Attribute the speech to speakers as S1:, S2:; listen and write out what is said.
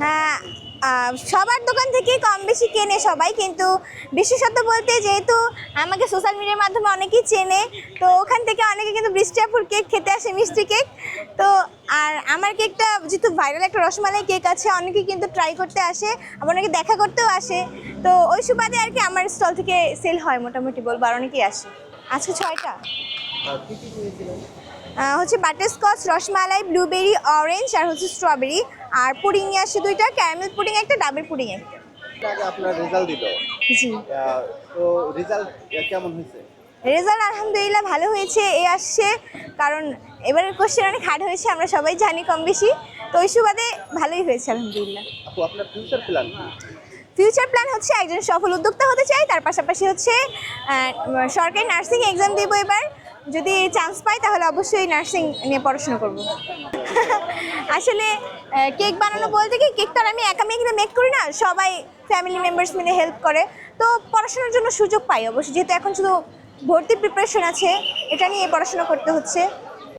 S1: হ্যাঁ, সবার দোকান থেকেই কম বেশি কেনে সবাই, কিন্তু বিশেষত বলতে যেহেতু আমাকে সোশ্যাল মিডিয়ার মাধ্যমে অনেকেই চেনে, তো ওখান থেকে অনেকে কিন্তু বৃষ্টি আপুর কেক খেতে আসে, মিষ্টি কেক। তো আর আমার কেকটা যেহেতু ভাইরাল একটা রসমালাই কেক আছে, অনেকে কিন্তু ট্রাই করতে আসে, আবার অনেকে দেখা করতেও আসে। তো ওই সুবাদে আর কি আমার স্টল থেকে সেল হয় মোটামুটি, বলবো, আর অনেকেই আসে। আজকে 6টা
S2: কি কি কিনেছিলেন?
S1: হচ্ছে বাটারস্কচ, রসমালাই, ব্লুবেরি, অরেঞ্জ আর হচ্ছে স্ট্রবেরি। আর পুডিং নিয়ে আসছে 2টা, ক্যারামেল পুডিং একটা, ডাবের পুডিং একটা।
S2: আগে আপনার রেজাল্ট দিল,
S1: জি,
S2: তো রেজাল্ট কেমন হয়েছে?
S1: রেজাল্ট আলহামদুলিল্লাহ ভালো হয়েছে। আসছে কারণ এবারের কোশ্চেন অনেক হার্ড হয়েছে, আমরা সবাই জানি কম বেশি। তো ওই সুবাদে ভালোই হয়েছে আলহামদুলিল্লাহ।
S2: আপু আপনার ফিউচার প্ল্যান কি?
S1: ফিউচার প্ল্যান হচ্ছে একজন সফল উদ্যোক্তা হতে চাই, তার পাশাপাশি হচ্ছে সরকারি নার্সিং এক্সাম দেবো এবার। যদি চান্স পাই তাহলে অবশ্যই নার্সিং নিয়ে পড়াশোনা করব। আসলে কেক বানানো বলতে কি, কেক তো আর আমি একা মেয়ে মেক করি না, সবাই ফ্যামিলি মেম্বার্স মিলে হেল্প করে। তো পড়াশোনার জন্য সুযোগ পাই অবশ্যই, যেহেতু এখন শুধু ভর্তি প্রিপারেশন আছে, এটা নিয়ে পড়াশোনা করতে হচ্ছে।